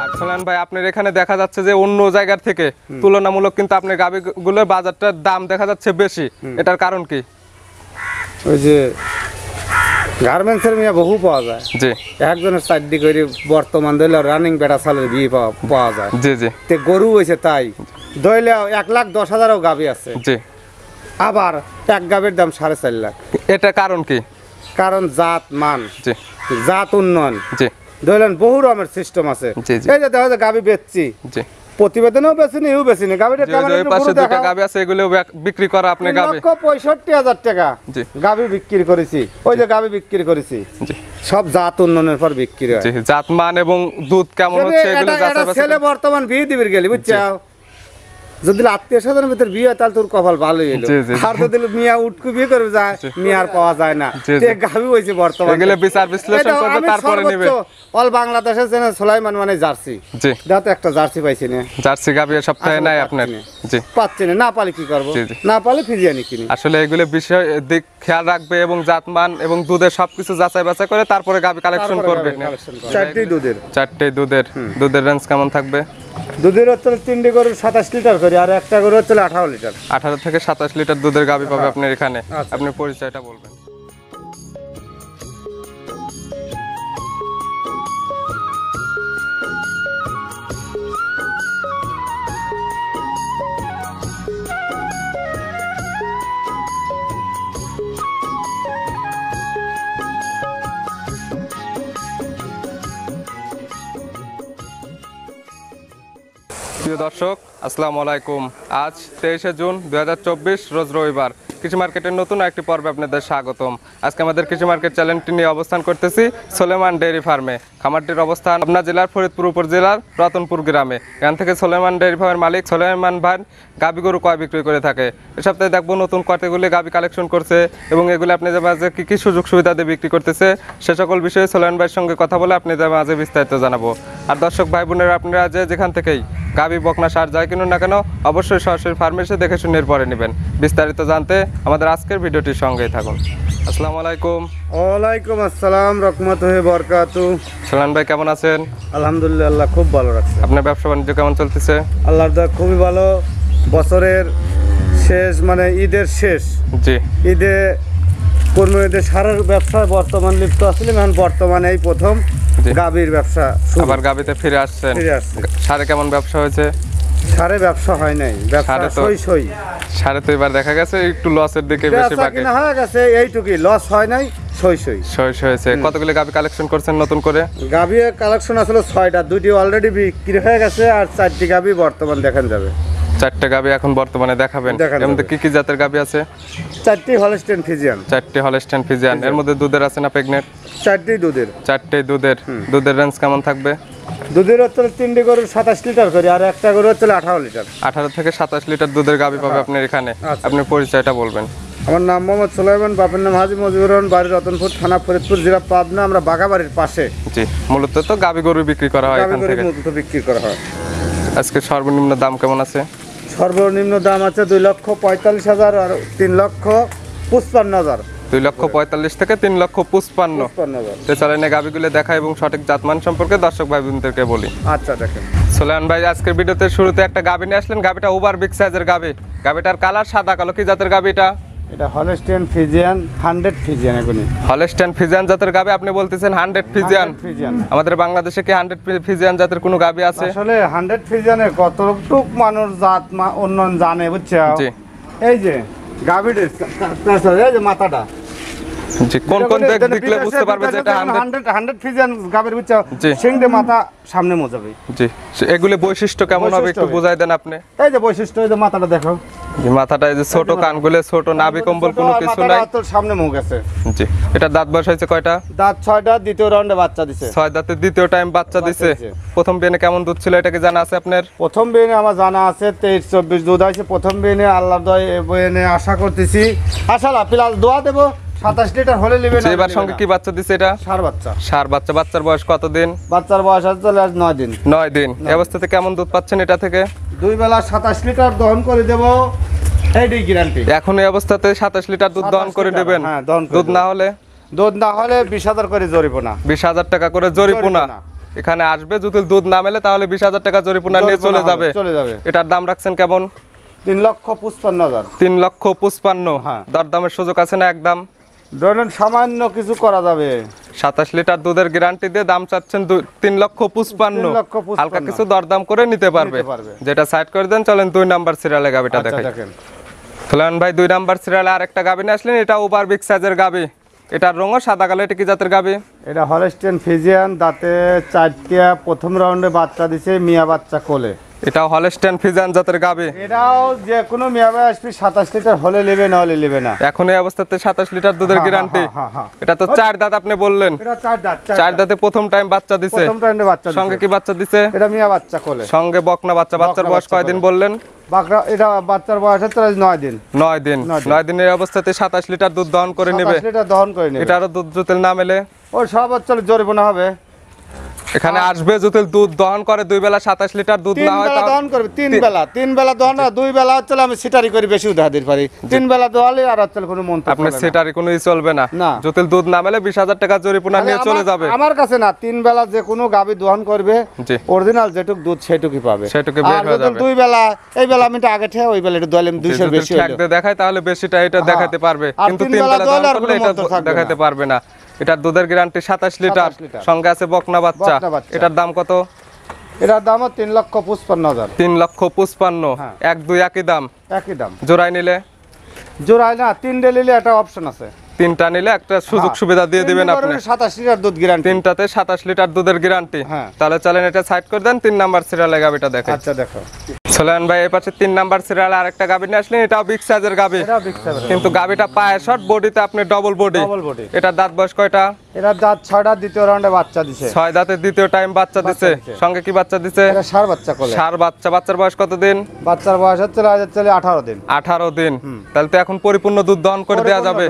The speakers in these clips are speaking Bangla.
আর সোলান ভাই আপনার এখানে দেখা যাচ্ছে যে অন্য জায়গার থেকে তুলনামূলক কিন্তু আপনার গাভীগুলোর বাজারটার দাম দেখা যাচ্ছে বেশি, এটার কারণ কি? ওই যে গার্মেন্টসের মেয়ে বহু পাওয়া যায়, জি একজনের চারটি করে বর্তমান ধরলে রানিং বেটা সালের বিয়ে পাওয়া যায়, জি জি তে গরু হয়েছে তাই ধরলে 1,10,000 গাভী আছে, জি আবার এক গাভীর দাম 4.5 লাখ। এটা কারণ কি? কারণ জাত মান, জি জাত উন্নয়ন, জি ধরলেন বহু রকমের সিস্টেম আছে। জি, জি। এই যে দেখা যায় গাভী বেচছি, জি প্রতিবেদনও বেচিনি এও বেচিনি, গাভীটা কেমন ওই পাশে দুটো গাভী আছে এগুলো বিক্রি করা আপনি গাভী 1,65,000 টাকা জি গাভী বিক্রি করেছি, ওই যে গাভী বিক্রি করেছি, জি সব জাত উন্নয়নের পর বিক্রি হয়। জি জাত মান এবং দুধ কেমন হচ্ছে এগুলো যাচাই ছেলে বর্তমান বিয়ে দিবির গেলি বুঝছাও, যদি আত্মীয় স্বজনের ভিতর বিয়ে হয় তাহলে তোর কপাল ভালোই এলো, আর যদি মিয়া উটকু বিয়ে করবে যায় মিয়ার পাওয়া যায় না, গাভী হয়েছে বর্তমান এগুলো বিচার বিশ্লেষণ করবে তারপরে নেবে। অল বাংলাদেশের জন্য সুলাইমান মানে জার্সি, জি দাও একটা জার্সি পাইছি না, জার্সি গাভী সপ্তাহে নাই আপনার, জি পাচ্ছি না, না পালে কি করবো, না পালে ফিরিয়ানি কিনি। আসলে এগুলো বিষয় দিক খেয়াল রাখবে এবং জাতমান এবং দুধের সবকিছু যাচাই বাছাই করে তারপরে গাভী কালেকশন করবে। চারটে দুধের রেঞ্জ কেমন থাকবে? দুধের হচ্ছে 3টে গরু 27 লিটার করে, আর একটা গরু হচ্ছে 18 লিটার। 18 থেকে 27 লিটার দুধের গাভী পাবে আপনার এখানে। আপনি পরিচয়টা বলবেন। প্রিয় দর্শক আসসালামু আলাইকুম। আজ 23শে জুন 2024 রোজ রবিবার। কৃষি মার্কেটের নতুন একটি পর্বে আপনাদের স্বাগতম। আজকে আমাদের কৃষি মার্কেট চ্যানেলটি নিয়ে অবস্থান করতেছি সোলেমান ডেইরি ফার্মে। খামারটির অবস্থান পাবনা জেলার ফরিদপুর উপজেলার রতনপুর গ্রামে। এখান থেকে সোলেমান ডেইরি ফার্মের মালিক সোলেমান ভাই গাভী গরু কয় বিক্রি করে থাকে। এ সপ্তাহে দেখবো নতুন কতগুলি গাভী কালেকশন করছে এবং এগুলো আপনাদের মাঝে কী কী সুযোগ সুবিধা দিয়ে বিক্রি করতেছে সে সকল বিষয়ে সোলেমান ভাইয়ের সঙ্গে কথা বলে আপনাদের মাঝে বিস্তারিত জানাবো। আর দর্শক ভাই বোনেরা আপনারা যেখান থেকেই গাভী বকনা সার যাই কিনুন না কেন অবশ্যই সরাসরি ফার্মে এসে দেখে শুনে পরে নেবেন। বিস্তারিত জানতে আমাদের আজকের ভিডিওটির সঙ্গেই থাকুন। আসসালামু আলাইকুম। ওয়ালাইকুম আসসালাম রাহমাতুল্লাহি ওয়া বারাকাতুহু। সোলান ভাই কেমন আছেন? আলহামদুলিল্লাহ, আল্লাহ খুব ভালো রাখছে। আপনার ব্যবসা বাণিজ্য কেমন চলতেছে? আল্লাহর দয়া খুবই ভালো। বছরের শেষ মানে ঈদের শেষ, জি ঈদে কোরবানিদের সারের ব্যবসায় বর্তমান লিপ্ত আসছিলাম, এখন বর্তমানে এই প্রথম গাভীর ব্যবসা, আবার গাভীতে ফিরে আসছেন। সারে কেমন ব্যবসা হয়েছে? সারে ব্যবসা হয় নাই, ব্যবসা সই সারে তো এবার দেখা গেছে একটু লসের দিকে বেশি বাকি হয়ে গেছে, এইটুকুই লস হয় নাই, সই হয়েছে। কতগুলো গাভী কালেকশন করছেন নতুন করে? গাভী কালেকশন আসলে 6টা, 2টি অলরেডি বিক্রি হয়ে গেছে, আর 4টি গাভী বর্তমান দেখান যাবে। 4টে গাভী এখন বর্তমানে দেখাবেন। এর মধ্যে কি কি জাতের গাভী আছে? 4টি হলস্টেইন ফ্রিজিয়ান। 4টি হলস্টেইন ফ্রিজিয়ান। এর মধ্যে দুধের আছে না প্রেগনেন্ট? 4টি দুধের। 4টে দুধের রেঞ্জ কেমন থাকবে? দুধের হচ্ছে 3টে গরু 27 লিটার করে, আর একটা গরু হচ্ছে 18 লিটার। 18 থেকে 27 লিটার দুধের গাভী পাবে আপনার এখানে। আপনি পরিচয়টা বলবেন। আমার নাম মোহাম্মদ সুলাইমান, বাপের নাম হাজী মজিবুর রহমান, বাড়ি রতনপুর, থানা ফরিদপুর, জেলা পাবনা। আমরা বাগাবাড়ির পাশে। জি, মূলত তো গাভী গরু বিক্রি করা হয় এখান থেকে। মূলত বিক্রি করা হয়। আজকে সর্বনিম্ন দাম কেমন আছে? সর্বনিম্ন দাম আছে 2,45,000 আর 3,55,000। 2,45,000 থেকে 3,55,000। তো চলেন গাভীগুলো দেখা এবং সঠিক জাতমান সম্পর্কে দর্শক ভাই বোনদেরকে বলি। আচ্ছা দেখেন সোলান ভাই, আজকের ভিডিওতে শুরুতে একটা গাভী নিয়ে আসলেন। গাভীটা ওভার বিগ সাইজের গাভী। গাভীটার কালার সাদা কালো। কি জাতের গাভী এটা? এটা হলস্টেইন ফ্রিজিয়ান, 100 ফ্রিজিয়ান। এগুলি হলস্টেইন ফ্রিজিয়ান জাতের গাভী। আপনি বলতেছেন 100 ফ্রিজিয়ান। আমাদের বাংলাদেশে কি 100 ফ্রিজিয়ান জাতের কোনো গাভী আছে? আসলে 100 ফ্রিজিয়ানের কতটুক মানুষ জাত উন্নয়ন জানে বুঝছো? জি, এই যে গাভীর এই যে মাথাটা, জি কোন কোন দিক দেখলে বুঝতে পারবে যে এটা 100 ফ্রিজিয়ান গাভীর বুঝছো? সিংড়ে মাথা সামনে মোজাবে। জি, এগুলো বৈশিষ্ট্য কেমন হবে একটু বুঝাই দেন আপনি। এই যে বৈশিষ্ট্য, এই যে মাথাটা দেখো, জি মাথাটা এই যে ছোট, কানগুলো ছোট, নাভি কম্বল কোনো কিছু নাই, তো সামনে মুখ আছে। জি, এটা দাঁত বয়স হয়েছে কয়টা? দাঁত 6টা, দ্বিতীয় রাউন্ডে বাচ্চা দিছে। 6 দাঁতে দ্বিতীয় টাইম বাচ্চা দিছে। প্রথম বিয়ানে কেমন দুধ ছিল এটা কি জানা আছে আপনার? প্রথম বিয়ানে আমার জানা আছে 23-24 দুধ আছে প্রথম বিয়ানে। আল্লাহর দয়ায় এই বিয়ানে আশা করতেছি, আশাআল্লাহ প্লাস দোয়া দেব 27 লিটার হলে নেবে না। এবার সঙ্গে কি বাচ্চা দিছে এটা? ষাঁড় বাচ্চা। ষাঁড় বাচ্চা। বাচ্চার বয়স কত দিন? বাচ্চার বয়স আছে 9 দিন। 9 দিন। এই অবস্থাতে কেমন দুধ পাচ্ছেন এটা থেকে? 2 বেলা 27 লিটার দহন করে দেব, এইটাই গ্যারান্টি। এখন এই অবস্থাতে 27 লিটার দুধ দহন করে দেবেন? হ্যাঁ, দহন। দুধ না হলে 20,000 করে জরিমানা। 20,000 টাকা করে জরিমানা। এখানে আসবে, যদি দুধ না মেলে তাহলে 20,000 টাকা জরিমানা নিয়ে চলে যাবে। এটার দাম রাখছেন কেমন? 3,55,000। 3,55,000। হ্যাঁ। দরদামের সুযোগ আছে না একদম? ধরেন সামান্য কিছু করা যাবে। 27 লিটার দুধের গ্যারান্টি দিয়ে দাম চাচ্ছেন 3,55,000। 3,55,000 হালকা কিছু দরদাম করে নিতে পারবে। যেটা সাইড করে দেন, চলেন 2 নাম্বার সিরিয়ালে গাবিটা দেখাই। ফলান ভাই 2 নাম্বার সিরিয়ালে আরেকটা গাবি নিয়ে আসলেন, এটা ওভার বিগ সাইজের গাবি। এটার রঙও সাদা কালো। এটা কি জাতের গাবি? এটা হলস্টেইন ফ্রিজিয়ান, দাঁতে 4টা, প্রথম রাউন্ডে বাচ্চা দিছে, মিয়া বাচ্চা কোলে। এটা হলস্টেইন ফ্রিজিয়ান জাতের গাবি। এটাও যে কোনো মিয়া ভাই আসবে 27 লিটার হলে নেবে, না হলে নেবে না। এখন এই অবস্থাতে 27 লিটার দুধের গ্যারান্টি। এটা তো 4 দাঁত আপনি বললেন। এটা 4 দাঁত। 4 দাঁতে প্রথম টাইম বাচ্চা দিছে। প্রথম রাউন্ডে বাচ্চা দিছে। সঙ্গে কি বাচ্চা দিছে? এটা মিয়া বাচ্চা কোলে। সঙ্গে বকনা বাচ্চা। বাচ্চার বয়স কয়দিন বললেন? বাকরা এটা বাচ্চার বয়স হচ্ছে 9 দিন। 9 দিন। 9 দিনের অবস্থাতে 27 লিটার দুধ দহন করে নেবে। 27 লিটার দহন করে নেবে। এটারও দুধ জুতেল না মেলে ওই সব হচ্ছে জরিমানা হবে। এখানে আসবে জুতেল দুধ দহন করে 2 বেলা 27 লিটার দুধ না হয় তাও দহন করবে 3 বেলা। 3 বেলা দহন না, 2 বেলা হচ্ছে আমি সিটারি করে বেশি উঠা দিতে পারি। 3 বেলা দোয়ালে আর হচ্ছে কোনো মন্তব্য আপনি সেটারই কোনো ই চলবে না। না। জুতেল দুধ না মেলে 20,000 টাকা জরিমানা নিয়ে চলে যাবে। আমার কাছে না, 3 বেলা যে কোনো গাবি দহন করবে, জি অরিজিনাল যেটুক দুধ সেটুকুই পাবে। সেটুকু বের আর হয়ে যদি যাবে। 2 বেলা, এই বেলা আমি আগে ঠে, ওই বেলা একটু দোয়ালাম 200 বেশি হলো। থাকতে দেখায় তাহলে বেশিটা এটা দেখাতে পারবে, আর কিন্তু 3 3 বেলা বেলা দোয়ালে দহন আর করলে কোনো এটা মন্তব্য থাকবে দেখাতে না। পারবে না। এটার দুধের গ্যারান্টি 27 লিটার। 27 লিটার। সঙ্গে আছে বকনা বাচ্চা। বকনা বাচ্চা। এটার দাম কত? এটার দাম 3,55,000। 3,55,000। হ্যাঁ। 1-2 একই দাম। একই দাম। জোড়ায় নিলে? জোড়ায় না, 3 ডে নিলে একটা অপশন আছে। 3টা নিলে একটা সুযোগ সুবিধা দিয়ে দিবেন আপনি। 27 লিটার দুধ গ্যারান্টি। 3টাতে 27 লিটার দুধের গ্যারান্টি। হ্যাঁ। তাহলে চলেন এটা সাইড করে দেন, 3 নাম্বার সিরিয়ালে গাবিটা দেখেন। আচ্ছা দেখো। চলেন ভাই এই পাশে 3 নাম্বার সিরিয়ালে আরেকটা গাবি নিয়ে আসলেন, এটাও বিগ সাইজের গাবি। এটা বিগ সাইজের। কিন্তু গাবিটা পায়ে শর্ট, বডিতে আপনি ডবল বডি। Double body. এটার দাঁত বয়স কয়টা? এরা দাঁত 6টা, দ্বিতীয় রাউন্ডে বাচ্চা দিছে। 6 দাঁতে দ্বিতীয় টাইম বাচ্চা দিছে। দিছে। সঙ্গে কি বাচ্চা দিছে? এটা ষাঁড় বাচ্চা কোলে। ষাঁড় বাচ্চা। বাচ্চার বয়স কত দিন? বাচ্চার বয়স হচ্ছে 18 দিন। 18 দিন। তাহলে তো এখন পরিপূর্ণ দুধ দহন করে দেওয়া যাবে।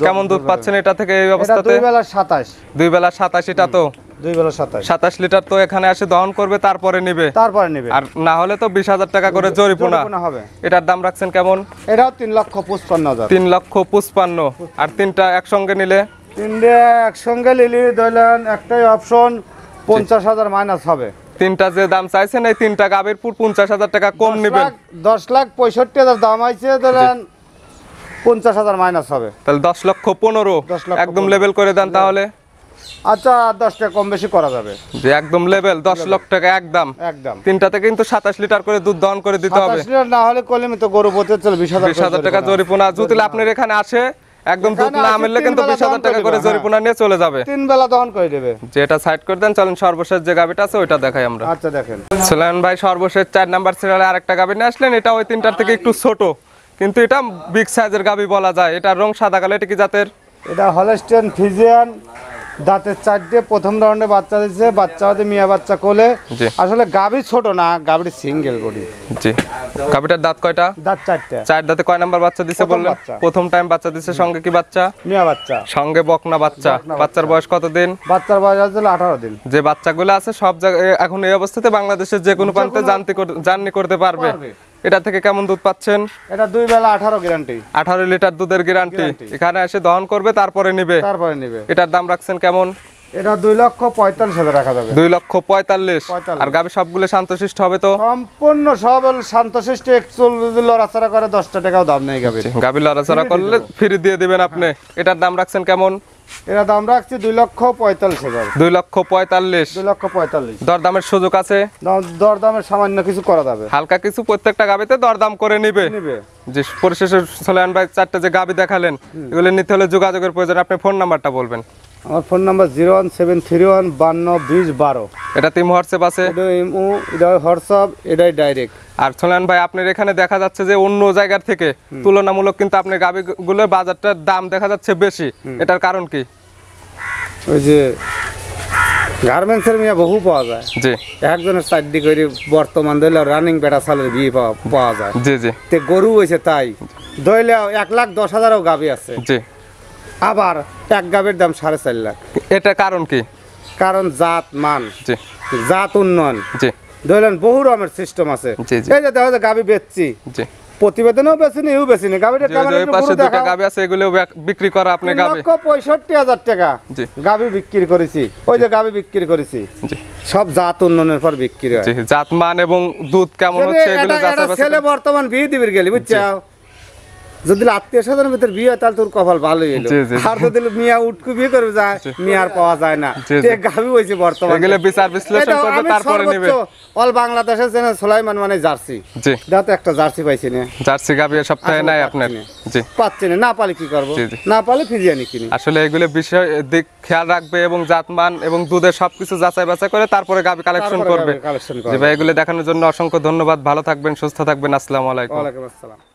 কেমন দুধ পাচ্ছেন এটা থেকে এই এটা অবস্থাতে? 2 বেলা 27। 2 বেলা 27। এটা তো 2 বেলা 27। 27 লিটার তো এখানে এসে দহন করবে, তারপরে নিবে। তারপরে নেবে। আর না হলে তো 20,000 টাকা করে জরিমানা হবে। এটার দাম রাখছেন কেমন? এটাও 3,55,000। 3,55,000। আর 3টা একসঙ্গে নিলে? 3 ডে একসঙ্গে নিলে ধরলেন একটাই অপশন 50,000 মাইনাস হবে। 3টা যে দাম চাইছেন এই 3টা গাবির পুর 50,000 টাকা কম নেবেন। 10,65,000 দাম আইছে, ধরেন 50,000 মাইনাস হবে। তাহলে 10,15,000 10,15,000 একদম লেভেল করে দেন তাহলে। আচ্ছা 10 টাকা কম বেশি করা যাবে। যে একদম লেভেল 10 লক্ষ টাকা একদম। একদম। 3টাতে কিন্তু 27 লিটার করে দুধ দহন করে দিতে হবে। 27 লিটার না হলে কলমে তো গরু পথে চলে 20,000 টাকা জরিমানা। যদি আপনার এখানে আসে একদম দুধ না মিললে কিন্তু 20,000 টাকা করে জরিমানা নিয়ে চলে যাবে। 3 বেলা দহন করে দেবে। যেটা সাইড করে দেন, চলেন সর্বশেষ যে গাবিটা আছে ওইটা দেখাই আমরা। আচ্ছা দেখেন। চলেন ভাই সর্বশেষ 4 নাম্বার সিরিয়ালে আরেকটা গাবি নিয়ে আসলেন, এটা ওই 3টার থেকে একটু ছোট, কিন্তু এটা বিগ সাইজের গাবি বলা যায়। এটার রং সাদা কালো। এটা কি জাতের? এটা হলস্টেইন ফ্রিজিয়ান, দাঁতে 4টে, প্রথম রাউন্ডে বাচ্চা দিচ্ছে, বাচ্চা হতে মিয়া বাচ্চা কোলে। জি। আসলে গাবি ছোট না, গাবির সিঙ্গেল বডি। জি। গাবিটার দাঁত কয়টা? দাঁত 4টা। 4 দাঁতে কয় নাম্বার বাচ্চা দিছে প্রথম বললেন? বাচ্চা। প্রথম টাইম বাচ্চা দিছে। সঙ্গে কি বাচ্চা? মিয়া বাচ্চা। সঙ্গে বকনা বাচ্চা। বাচ্চার বয়স কত দিন? বাচ্চার বয়স হচ্ছে 18 দিন। যে বাচ্চাগুলো আছে সব জায়গায় এখন এই অবস্থাতে বাংলাদেশের যে কোনো প্রান্তে জার্নি করতে পারবে। এটা থেকে কেমন দুধ পাচ্ছেন? এটা 2 বেলা 18 গ্যারান্টি। 18 লিটার দুধের গ্যারান্টি। এখানে এসে দহন করবে, তারপরে নিবে। তারপরে নেবে। এটার দাম রাখছেন কেমন? এটা 2,45,000 রাখা যাবে। 2,45,000। আর গাবি সবগুলো শান্তশিষ্ট হবে তো? সম্পূর্ণ সব শান্তশিষ্ট, একচুল যদি লড়াচড়া করে 10 টাকাও দাম নেই গাবির। গাবি লড়াচড়া করলে ফ্রি দিয়ে দিবেন আপনি। এটার দাম রাখছেন কেমন? এটা দাম রাখছি 2,45,000। 2,45,000। 2,45,000। দরদামের সুযোগ আছে? দরদামের সামান্য কিছু করা যাবে। হালকা কিছু প্রত্যেকটা গাবিতে দরদাম করে নিবে। যে পরিশেষে সোলায়ন ভাই 4টা যে গাবি দেখালেন, এগুলো নিতে হলে যোগাযোগের প্রয়োজন। আপনি ফোন নাম্বারটা বলবেন। আমার ফোন নাম্বার 01731522012। এটা তিম হোয়াটসঅ্যাপ আছে? এটা ইমো, এটা হোয়াটসঅ্যাপ, এটাই ডাইরেক্ট। আর সোলায়ন ভাই আপনার এখানে দেখা যাচ্ছে যে অন্য জায়গার থেকে তুলনামূলক কিন্তু আপনার গাবিগুলোর বাজারটার দাম দেখা যাচ্ছে বেশি। এটার কারণ কি? ওই যে গার্মেন্টসের মেয়ে বহু পাওয়া যায়। জি। একজনের চারটি করে বর্তমান ধরলে রানিং বেটা সালের বিয়ে পাওয়া যায়। জি জি। তে গরু হয়েছে তাই ধরলে 1,10,000ও গাবি আছে। জি। আবার এক গাবির দাম 4.5 লাখ। এটা কারণ কি? কারণ জাত মান, জি। জাত উন্নয়ন। জি। ধরলেন বহু রকমের সিস্টেম আছে। জি জি। এই যে দেখা যায় গাবি বেচছি, জি। প্রতিবেদনও বেশিনি এও বেশিনি গাবিটা যে ওই পাশে দুটো গাবি আছে এগুলো বিক্রি করা আপনি গাবি 65,000 টাকা জি গাবি বিক্রি করেছি ওই যে গাবি বিক্রি করেছি জি সব জাত উন্নয়নের পর বিক্রি হয় জি জাত মান এবং দুধ কেমন হচ্ছে এগুলো যাচাই বাছাই ছেলে বর্তমান বিয়ে দিবির গেলি বুঝছো যদি আত্মীয় স্বজনের ভিতর বিয়ে হয় তাহলে তোর কপাল ভালোই এলো আর যদি মিয়া উটকু বিয়ে করবে যায় মিয়ার পাওয়া যায় না গাবি হয়েছে বর্তমানে এগুলো বিচার বিশ্লেষণ করবে তারপরে নেবে অল বাংলাদেশের জন্য সুলাইমান মানে জার্সি জি দাও একটা জার্সি পাইছি না জার্সি গাবি সপ্তাহে নাই আপনার জি পাচ্ছি না পালে কি করবো না পালে ফিরিয়ে কিনি আসলে এগুলো বিষয় দিক খেয়াল রাখবে এবং জাতমান এবং দুধের সবকিছু যাচাই বাছাই করে তারপরে গাবি কালেকশন করবে জি ভাই এগুলো দেখানোর জন্য অসংখ্য ধন্যবাদ ভালো থাকবেন সুস্থ থাকবেন আসসালামু আলাইকুম ওয়ালাইকুম আসসালাম